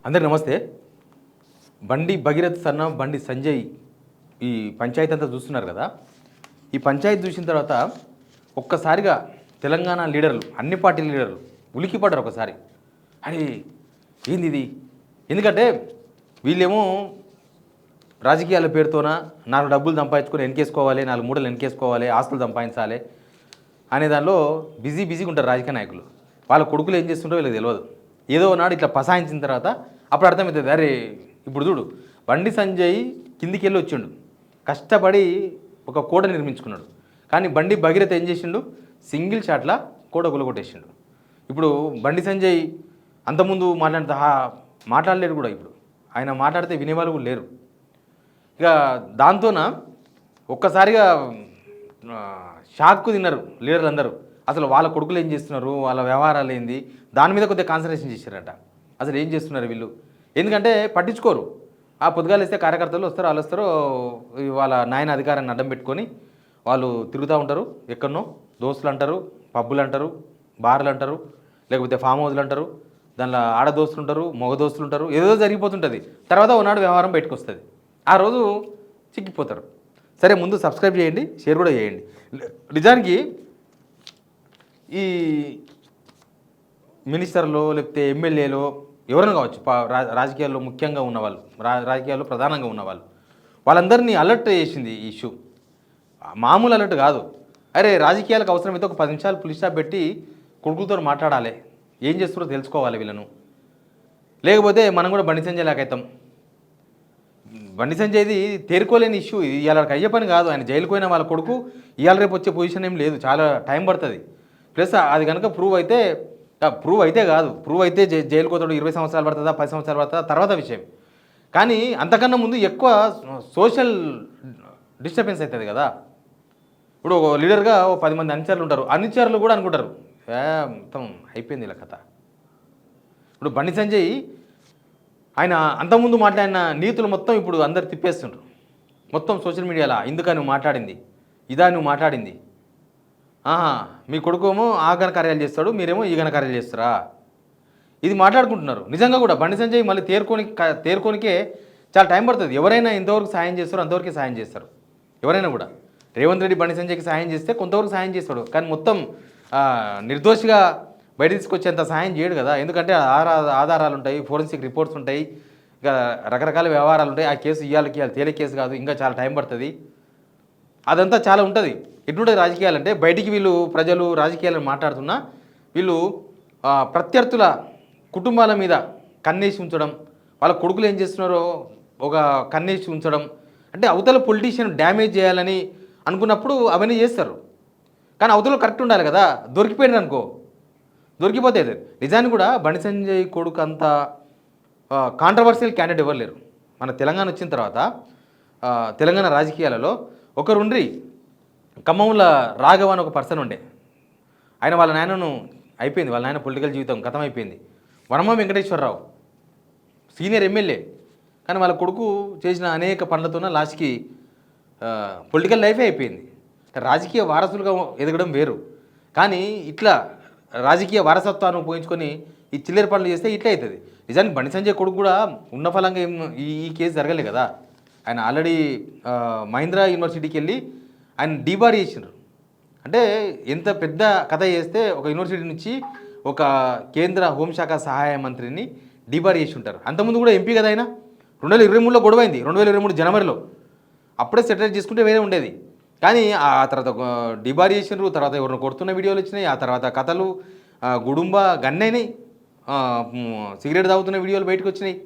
అందరికి నమస్తే. బండి భగీరథ్ సన్న బండి సంజయ్ ఈ పంచాయతీ అంతా చూస్తున్నారు కదా. ఈ పంచాయతీ చూసిన తర్వాత ఒక్కసారిగా తెలంగాణ లీడర్లు, అన్ని పార్టీల లీడర్లు ఉలికిపడ్డారు ఒకసారి. అని ఏంది ఇది? ఎందుకంటే వీళ్ళేమో రాజకీయాల పేరుతోన 4 డబ్బులు సంపాదించుకొని వెనకేసుకోవాలి, 4 మూటలు వెనకేసుకోవాలి, ఆస్తులు సంపాదించాలి అనే దానిలో బిజీగా ఉంటారు రాజకీయ నాయకులు. వాళ్ళ కొడుకులు ఏం చేస్తుంటారో వీళ్ళకి తెలియదు. ఏదో నాడు ఇట్లా పసాయించిన తర్వాత అప్పుడు అర్థమవుతుంది, అరే ఇప్పుడు చూడు బండి సంజయ్ కిందికి వెళ్ళి వచ్చిండు, కష్టపడి ఒక కోట నిర్మించుకున్నాడు. కానీ బండి భగీరథ ఏం చేసిండు? సింగిల్ షాట్లా కోట గులగొట్టేసిండు. ఇప్పుడు బండి సంజయ్ అంతకుముందు మాట్లాడలేడు కూడా. ఇప్పుడు ఆయన మాట్లాడితే వినేవాళ్ళు కూడా లేరు. ఇక దాంతోన ఒక్కసారిగా షాక్కు తిన్నారు లీడర్లు అందరూ. అసలు వాళ్ళ కొడుకులు ఏం చేస్తున్నారు, వాళ్ళ వ్యవహారాలు ఏంది, దాని మీద కొద్దిగా కాన్సన్ట్రేషన్ చేశారట. అసలు ఏం చేస్తున్నారు వీళ్ళు? ఎందుకంటే పట్టించుకోరు. పొద్దుగాలు ఇస్తే కార్యకర్తలు వస్తారు, వాళ్ళు వస్తారు, వాళ్ళ నాయన అధికారాన్ని అడ్డం పెట్టుకొని వాళ్ళు తిరుగుతూ ఉంటారు. ఎక్కడనో దోస్తులు అంటారు, పబ్బులు అంటారు, బార్లు అంటారు, లేకపోతే ఫామ్ హౌస్లు అంటారు, దానిలో ఆడ దోస్తులు ఉంటారు, మగ దోస్తులు ఉంటారు, ఏదో జరిగిపోతుంటుంది. తర్వాత ఒకనాడు వ్యవహారం బయటకు వస్తుంది. ఆ రోజు చిక్కిపోతారు. సరే, ముందు సబ్స్క్రైబ్ చేయండి, షేర్ కూడా చేయండి. నిజానికి ఈ మినిస్టర్లో లేకపోతే ఎమ్మెల్యేలో ఎవరైనా కావచ్చు, రాజకీయాల్లో ముఖ్యంగా ఉన్నవాళ్ళు, రాజకీయాల్లో ప్రధానంగా ఉన్నవాళ్ళు, వాళ్ళందరినీ అలర్ట్ చేసింది ఈ ఇష్యూ. మామూలు అలర్ట్ కాదు. అరే రాజకీయాలకు అవసరమైతే ఒక 10 నిమిషాలు పులి స్టాప్ పెట్టి కొడుకులతో మాట్లాడాలి, ఏం చేస్తున్నారో తెలుసుకోవాలి వీళ్ళను. లేకపోతే మనం కూడా బండి సంజయ్ లాగైతాం. బండి సంజయ్ది తేరుకోలేని ఇష్యూ. ఇవాళ అయ్యే పని కాదు. ఆయన జైలుకు పోయిన వాళ్ళ కొడుకు ఇవాళ రేపు వచ్చే పొజిషన్ ఏం లేదు, చాలా టైం పడుతుంది. ప్లస్ అది కనుక ప్రూవ్ అయితే కాదు, ప్రూవ్ అయితే జైలుకు పోతాడు. 20 సంవత్సరాలు పడుతుందా, 10 సంవత్సరాలు పడుతుందా తర్వాత విషయం. కానీ అంతకన్నా ముందు ఎక్కువ సోషల్ డిస్టర్బెన్స్ అవుతుంది కదా. ఇప్పుడు ఒక లీడర్గా 10 మంది అనుచరులు ఉంటారు, అనుచరులు కూడా అనుకుంటారు మొత్తం అయిపోయింది ఇలా కథ. ఇప్పుడు బండి సంజయ్ ఆయన అంతకుముందు మాట్లాడిన నీతులు మొత్తం ఇప్పుడు అందరు తిప్పేస్తుంటారు. మొత్తం సోషల్ మీడియాలో ఇందుక నువ్వు మాట్లాడింది, ఇదా నువ్వు మాట్లాడింది, మీ కొడుకేమో ఆ ఘనకార్యాలు చేస్తాడు, మీరేమో ఈ ఘనకార్యాలు చేస్తారా, ఇది మాట్లాడుకుంటున్నారు. నిజంగా కూడా బండి సంజయ్ మళ్ళీ తేరుకోనికే చాలా టైం పడుతుంది. ఎవరైనా ఎంతవరకు సాయం చేస్తారో అంతవరకే సాయం చేస్తారు. ఎవరైనా కూడా రేవంత్ రెడ్డి బండి సంజయ్కి సాయం చేస్తే కొంతవరకు సాయం చేస్తాడు, కానీ మొత్తం నిర్దోషిగా బయట తీసుకొచ్చేంత సాయం చేయడు కదా. ఎందుకంటే ఆధారాలు ఉంటాయి, ఫోరెన్సిక్ రిపోర్ట్స్ ఉంటాయి, ఇంకా రకరకాల వ్యవహారాలు ఉంటాయి. ఆ కేసు ఇవాళకి తేలే కేసు కాదు, ఇంకా చాలా టైం పడుతుంది. అదంతా చాలా ఉంటుంది. ఎటువంటి రాజకీయాలు అంటే బయటికి వీళ్ళు ప్రజలు రాజకీయాలను మాట్లాడుతున్నా వీళ్ళు ప్రత్యర్థుల కుటుంబాల మీద కన్నేసి ఉంచడం, వాళ్ళ కొడుకులు ఏం చేస్తున్నారో ఒక కన్నేసి ఉంచడం, అంటే అవతల పొలిటీషియన్ డ్యామేజ్ చేయాలని అనుకున్నప్పుడు అవన్నీ చేస్తారు. కానీ అవతల కరెక్ట్ ఉండాలి కదా. దొరికిపోయినారు అనుకో, దొరికిపోతే నిజానికి కూడా బండి సంజయ్ కొడుకు అంత కాంట్రవర్షియల్ క్యాండిడేట్ ఎవరు లేరు. మన తెలంగాణ వచ్చిన తర్వాత తెలంగాణ రాజకీయాలలో ఒకరుండ్రి, ఖమ్మంలో రాఘవ అని ఒక పర్సన్ ఉండే. ఆయన వాళ్ళ నాయనను అయిపోయింది, వాళ్ళ నాయన పొలిటికల్ జీవితం గతం అయిపోయింది. వనమ వెంకటేశ్వరరావు సీనియర్ ఎమ్మెల్యే, కానీ వాళ్ళ కొడుకు చేసిన అనేక పనులతోనే లాస్ట్కి పొలిటికల్ లైఫే అయిపోయింది. రాజకీయ వారసులుగా ఎదగడం వేరు, కానీ ఇట్లా రాజకీయ వారసత్వాన్ని ఉపయోగించుకొని ఈ చిల్లర పనులు చేస్తే ఇట్లా అవుతుంది. నిజానికి బండి సంజయ్ కొడుకు కూడా ఉన్న ఫలంగా ఈ కేసు జరగలే కదా. ఆయన ఆల్రెడీ మహీంద్రా యూనివర్సిటీకి వెళ్ళి ఆయన డీబార్ చేసినారు. అంటే ఎంత పెద్ద కథ చేస్తే ఒక యూనివర్సిటీ నుంచి ఒక కేంద్ర హోంశాఖ సహాయ మంత్రిని డీబార్ చేసి ఉంటారు. అంతకుముందు కూడా ఎంపీ కదా ఆయన. 2023లో గొడవైంది, 2023 జనవరిలో. అప్పుడే సెటిల్ చేసుకుంటే వేరే ఉండేది. కానీ ఆ తర్వాత డిబార్ చేసినారు, తర్వాత ఎవరిని కొడుతున్న వీడియోలు వచ్చినాయి, ఆ తర్వాత కథలు గుడుంబ గన్నైనాయి, సిగరెట్ తాగుతున్న వీడియోలు బయటకు వచ్చినాయి.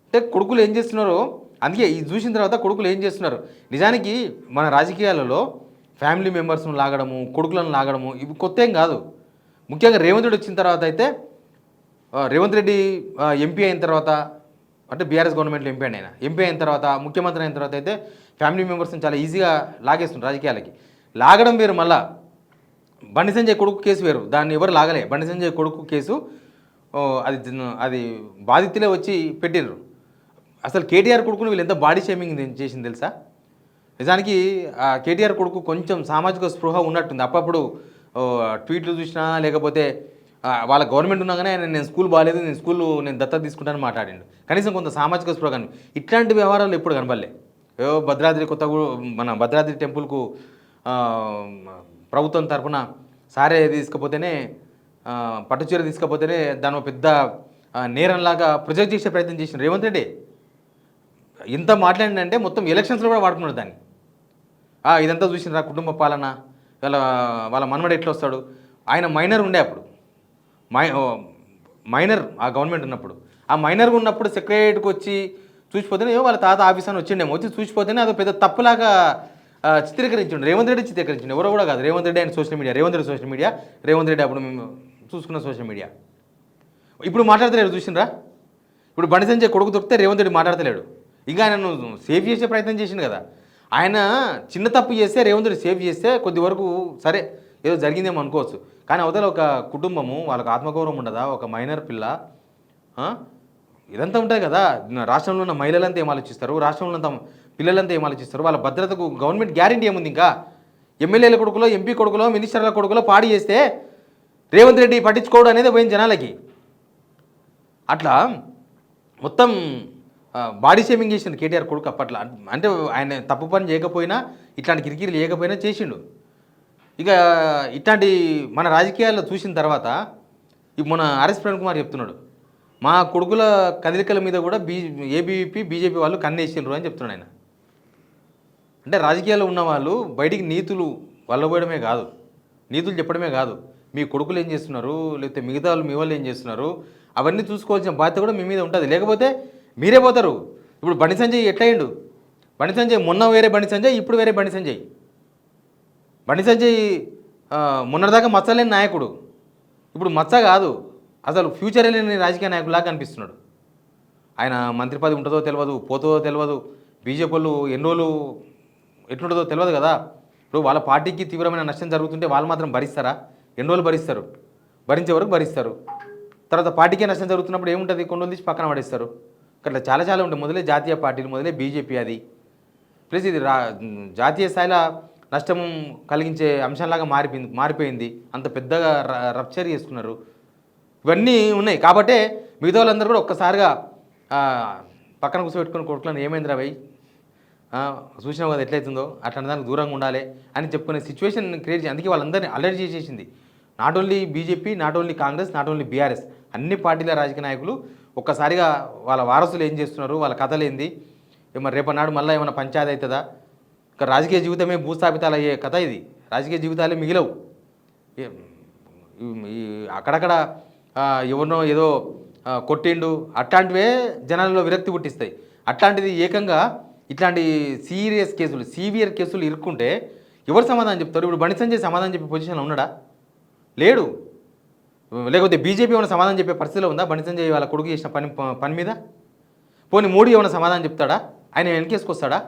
అంటే కొడుకులు ఏం చేస్తున్నారో, అందుకే ఇది చూసిన తర్వాత కొడుకులు ఏం చేస్తున్నారు. నిజానికి మన రాజకీయాలలో ఫ్యామిలీ మెంబర్స్ను లాగడము, కొడుకులను లాగడము ఇవి కొత్త ఏం కాదు. ముఖ్యంగా రేవంత్ రెడ్డి వచ్చిన తర్వాత అయితే, రేవంత్ రెడ్డి ఎంపీ అయిన తర్వాత, అంటే బీఆర్ఎస్ గవర్నమెంట్లో ఎంపీ అయిన తర్వాత, ముఖ్యమంత్రి అయిన తర్వాత అయితే ఫ్యామిలీ మెంబర్స్ని చాలా ఈజీగా లాగేస్తుంది రాజకీయాలకి. లాగడం వేరు, మళ్ళా బండి సంజయ్ కొడుకు కేసు వేరు, దాన్ని ఎవరు లాగలే. బండి సంజయ్ కొడుకు కేసు అది బాధితులే వచ్చి పెట్టిర్రు. అసలు కేటీఆర్ కొడుకుని వీళ్ళు ఎంత బాడీ షేమింగ్ చేసింది తెలుసా. నిజానికి కేటీఆర్ కొడుకు కొంచెం సామాజిక స్పృహ ఉన్నట్టుంది. అప్పుడప్పుడు ట్వీట్లు చూసినా, లేకపోతే వాళ్ళ గవర్నమెంట్ ఉన్నాగానే ఆయన నేను స్కూల్ బాగాలేదు, నేను దత్తత తీసుకుంటానని మాట్లాడిండు. కనీసం కొంత సామాజిక స్పృహ కానీ ఇట్లాంటి వ్యవహారాలు ఎప్పుడు కనబడలే. ఏవో భద్రాద్రి మన భద్రాద్రి టెంపుల్కు ప్రభుత్వం తరఫున సారే తీసుకపోతేనే పట్టుచీర తీసుకపోతేనే దాని పెద్ద నేరంలాగా ప్రొజెక్ట్ చేసే ప్రయత్నం చేసిన రేవంత్ రెడ్డి ఇంత మాట్లాడిందంటే మొత్తం ఎలక్షన్స్లో కూడా వాడుకున్నాడు దాన్ని. ఇదంతా చూసినరా కుటుంబ పాలన, వాళ్ళ మనవడు ఎట్లా వస్తాడు. ఆయన మైనర్ ఉండే అప్పుడు, మైనర్ ఆ గవర్నమెంట్ ఉన్నప్పుడు, ఆ మైనర్గా ఉన్నప్పుడు సెక్రటరీకి వచ్చి చూసిపోతేనే వాళ్ళ తాత ఆఫీస్ అని వచ్చిండేమో, వచ్చి చూసిపోతేనే అది పెద్ద తప్పులాగా చిత్రీకరించండు. రేవంత్ రెడ్డి చిత్రీకరించండి, ఎవరో కూడా కాదు. రేవంత్ రెడ్డి ఆయన సోషల్ మీడియా, రేవంత్ రెడ్డి అప్పుడు మేము చూసుకున్న సోషల్ మీడియా. ఇప్పుడు మాట్లాడతలేడు చూసినరా. ఇప్పుడు బండి సంజయ్ కొడుకు దొరికితే రేవంత్ రెడ్డి మాట్లాడతలేడు. ఇంకా ఆయనను సేవ్ చేసే ప్రయత్నం చేసిండు కదా. ఆయన చిన్న తప్పు చేస్తే రేవంత్ రెడ్డి సేవ్ చేస్తే కొద్ది వరకు సరే ఏదో జరిగిందేమో అనుకోవచ్చు. కానీ అవతల ఒక కుటుంబము, వాళ్ళకి ఆత్మగౌరవం ఉండదా? ఒక మైనర్ పిల్ల, ఇదంతా ఉంటుంది కదా. రాష్ట్రంలో ఉన్న మహిళలంతా ఏం ఆలోచిస్తారు, రాష్ట్రంలో ఉన్న పిల్లలంతా ఏం ఆలోచిస్తారు, వాళ్ళ భద్రతకు గవర్నమెంట్ గ్యారంటీ ఏముంది? ఇంకా ఎమ్మెల్యేల కొడుకులో, ఎంపీ కొడుకులో, మినిస్టర్ల కొడుకులో పాడి చేస్తే రేవంత్ రెడ్డి పట్టించుకోవడం అనేది పోయిన జనాలకి. అట్లా మొత్తం బాడీ షేమింగ్ చేసిండు కేటీఆర్ కొడుకు అప్పట్లో. అంటే ఆయన తప్పు పని చేయకపోయినా, ఇట్లాంటి కిరికిరి లేకపోయినా చేసిండు. ఇక ఇట్లాంటి మన రాజకీయాల్లో చూసిన తర్వాత మన ఆర్ఎస్ ప్రవీణ్ కుమార్ చెప్తున్నాడు, మా కొడుకుల కదలికల మీద కూడా ఏబీవీపీ బీజేపీ వాళ్ళు కన్నేసిండ్రు అని చెప్తున్నాడు ఆయన. అంటే రాజకీయాల్లో ఉన్న వాళ్ళు బయటికి నీతులు వల్లబోయడమే కాదు, నీతులు చెప్పడమే కాదు, మీ కొడుకులు ఏం చేస్తున్నారు, లేకపోతే మిగతా వాళ్ళు మీ వాళ్ళు ఏం చేస్తున్నారు, అవన్నీ చూసుకోవాల్సిన బాధ్యత కూడా మీ మీద ఉంటుంది. లేకపోతే మీరే పోతారు. ఇప్పుడు బండి సంజయ్ ఎట్లయిండు? బండి సంజయ్ మొన్న వేరే బండి సంజయ్, ఇప్పుడు వేరే బండి సంజయ్. బండి సంజయ్ మొన్నటిదాకా మచ్చలేని నాయకుడు, ఇప్పుడు మచ్చ కాదు, అసలు ఫ్యూచర్ లేని రాజకీయ నాయకులాగా కనిపిస్తున్నాడు. ఆయన మంత్రి పదవి ఉంటుందో తెలియదు, పోతుందో తెలియదు, బీజేపీ వాళ్ళు ఎన్ని రోజులు ఎట్లుంటుందో తెలియదు కదా. ఇప్పుడు వాళ్ళ పార్టీకి తీవ్రమైన నష్టం జరుగుతుంటే వాళ్ళు మాత్రం భరిస్తారా? ఎన్ని రోజులు భరిస్తారు? భరించే వరకు భరిస్తారు. తర్వాత పార్టీకే నష్టం జరుగుతున్నప్పుడు ఏముంటుంది? కొన్ని రోజులు తీసి పక్కన పడేస్తారు. అట్లా చాలా ఉంటాయి. మొదలే జాతీయ పార్టీలు, మొదలే బీజేపీ, అది ప్లస్ ఇది జాతీయ స్థాయిలో నష్టం కలిగించే అంశంలాగా మారిపోయింది. అంత పెద్దగా రప్చర్ చేసుకున్నారు. ఇవన్నీ ఉన్నాయి కాబట్టే మిగతా వాళ్ళందరూ కూడా ఒక్కసారిగా పక్కన కూర్చోబెట్టుకుని కొడుకులను ఏమైందిరా భయ్, చూసినావు కదా ఎట్లయితుందో, అట్లాంటి దానికి దూరంగా ఉండాలి అని చెప్పుకునే సిచ్యువేషన్ క్రియేట్ చేసి, అందుకే వాళ్ళందరినీ అలర్ట్ చేసేసింది. Not only BJP, not only Congress, not only BRS, అన్ని పార్టీల రాజకీయ నాయకులు ఒక్కసారిగా వాళ్ళ వారసులు ఏం చేస్తున్నారు, వాళ్ళ కథలు ఏంది, మరి రేపన్నాడు మళ్ళీ ఏమైనా పంచాయతీ అవుతుందా? ఇక రాజకీయ జీవితమే భూస్థాపితాలు అయ్యే కథ ఇది. రాజకీయ జీవితాలే మిగిలవు. అక్కడక్కడ ఎవరినో ఏదో కొట్టిండు అట్లాంటివే జనాల్లో విరక్తి పుట్టిస్తాయి. అట్లాంటిది ఏకంగా ఇట్లాంటి సివియర్ కేసులు ఇరుక్కుంటే ఎవరు సమాధానం చెప్తారు? ఇప్పుడు బండి సంజయ్ సమాధానం చెప్పే పొజిషన్లో ఉన్నాడా? లేడు. లేకపోతే బీజేపీ ఏమైనా సమాధానం చెప్పే పరిస్థితిలో ఉందా బండి సంజయ్ వాళ్ళ కొడుకు చేసిన పని మీద? పోనీ మోడీ ఏమైనా సమాధానం చెప్తాడా? ఆయన వెనకేసుకొస్తాడా?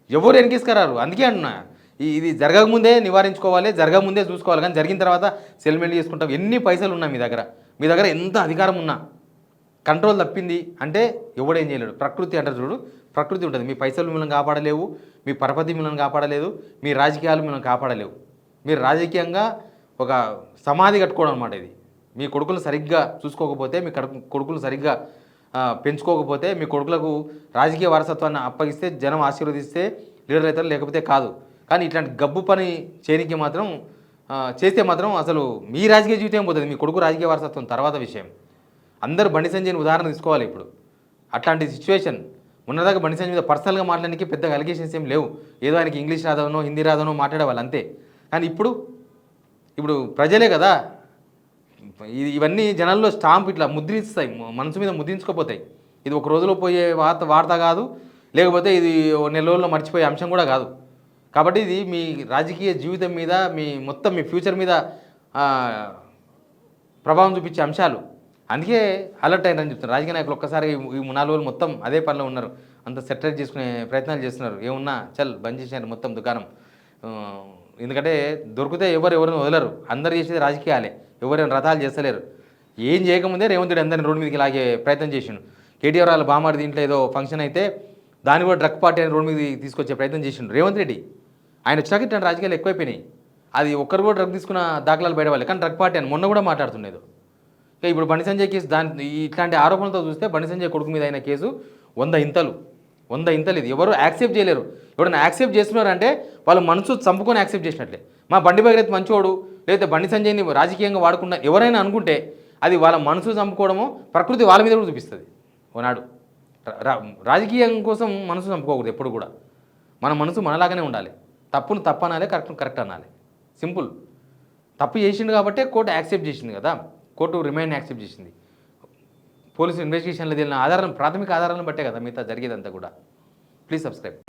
ఎవరు వెనకేసుకురారు. అందుకే అంటున్నా, ఇది జరగకముందే నివారించుకోవాలి, జరగకముందే చూసుకోవాలి. కానీ జరిగిన తర్వాత సెటిల్మెంట్ చేసుకుంటాం. ఎన్ని పైసలు ఉన్నా మీ దగ్గర ఎంత అధికారం ఉన్నా కంట్రోల్ తప్పింది అంటే ఎవడేం చేయలేడు. ప్రకృతి అంటారు చూడు, ప్రకృతి ఉంటుంది. మీ పైసలు మిమ్మల్ని కాపాడలేవు, మీ పరపతి మిమ్మల్ని కాపాడలేదు, మీ రాజకీయాలు మిమ్మల్ని కాపాడలేవు. మీరు రాజకీయంగా ఒక సమాధి కట్టుకోవడం అన్నమాట ఇది. మీ కొడుకులు సరిగ్గా చూసుకోకపోతే, మీ కొడుకులు సరిగ్గా పెంచుకోకపోతే, మీ కొడుకులకు రాజకీయ వారసత్వాన్ని అప్పగిస్తే జనం ఆశీర్వదిస్తే లీడర్ అవుతారు, లేకపోతే కాదు. కానీ ఇట్లాంటి గబ్బు పని చేయడానికి మాత్రం చేస్తే మాత్రం అసలు మీ రాజకీయ జీవితం పోతుంది. మీ కొడుకు రాజకీయ వారసత్వం తర్వాత విషయం. అందరూ బండి సంజయ్ని ఉదాహరణ తీసుకోవాలి. ఇప్పుడు అట్లాంటి సిచ్యువేషన్ ఉన్నదాకా బండి సంజయ్ మీద పర్సనల్గా మాట్లాడడానికి పెద్దగా అలిగేషన్స్ ఏం లేవు. ఏదో ఆయనకి ఇంగ్లీష్ రాదనో హిందీ రాదనో మాట్లాడేవాళ్ళు అంతే. కానీ ఇప్పుడు ప్రజలే కదా, ఇవన్నీ జనాల్లో స్టాంప్ ఇట్లా ముద్రిస్తాయి, మనసు మీద ముద్రించుకోపోతాయి. ఇది ఒక రోజులో పోయే వార్త కాదు, లేకపోతే ఇది నెల రోజుల్లో మర్చిపోయే అంశం కూడా కాదు. కాబట్టి ఇది మీ రాజకీయ జీవితం మీద, మీ ఫ్యూచర్ మీద ప్రభావం చూపించే అంశాలు. అందుకే అలర్ట్ అయ్యారని చెప్తున్నారు రాజకీయ నాయకులు. ఒక్కసారి ఈ 4 రోజులు మొత్తం అదే పనిలో ఉన్నారు, అంత సెటిల్ చేసుకునే ప్రయత్నాలు చేస్తున్నారు. ఏమున్నా బంద్ చేశారు మొత్తం దుకాణం. ఎందుకంటే దొరికితే ఎవరిని వదలరు. అందరు చేసేది రాజకీయాలే, ఎవరైనా రథాలు చేస్తలేరు. ఏం చేయకముందే రేవంత్ రెడ్డి అందరిని రోడ్డు మీదకి లాగే ప్రయత్నం చేసిండు. కేటీఆర్ వాళ్ళ బామారి దీంట్లో ఏదో ఫంక్షన్ అయితే దాన్ని కూడా డ్రగ్ పార్టీ అని రోడ్డు మీద తీసుకొచ్చే ప్రయత్నం చేసిండు రేవంత్ రెడ్డి. ఆయన వచ్చాక ఇట్లాంటి రాజకీయాలు ఎక్కువైపోయినాయి. అది ఒక్కరు కూడా డ్రగ్ తీసుకున్న దాఖలాలు బయటవాళ్ళు. కానీ డ్రగ్ పార్టీ అని మొన్న కూడా మాట్లాడుతుండేది. ఇక ఇప్పుడు బండి సంజయ్ కేసు ఇట్లాంటి ఆరోపణలతో చూస్తే బండి సంజయ్ కొడుకు మీద అయిన కేసు 100 ఇంతలు ఇది ఎవరు యాక్సెప్ట్ చేయలేరు. ఎవరైనా యాక్సెప్ట్ చేస్తున్నారంటే వాళ్ళు మనసు చంపుకొని యాక్సెప్ట్ చేసినట్లే. మా బండి భగీరథ్ మంచోడు లేకపోతే బండి సంజయ్ని రాజకీయంగా వాడుకున్న ఎవరైనా అనుకుంటే అది వాళ్ళ మనసు చంపుకోవడమో ప్రకృతి వాళ్ళ మీద కూడా చూపిస్తుంది. ఓనాడు రాజకీయం కోసం మనసు చంపుకోకూడదు ఎప్పుడు కూడా. మన మనసు మనలాగానే ఉండాలి. తప్పును తప్పు అనాలి, కరెక్ట్ అనాలి. సింపుల్. తప్పు చేసిండు కాబట్టే కోర్టు యాక్సెప్ట్ చేసింది కదా, కోర్టు రిమైండ్ యాక్సెప్ట్ చేసింది. పోలీసు ఇన్వెస్టిగేషన్లో తేలిన ప్రాథమిక ఆధారాలను బట్టే కదా మిగతా జరిగేదంతా కూడా. Please subscribe.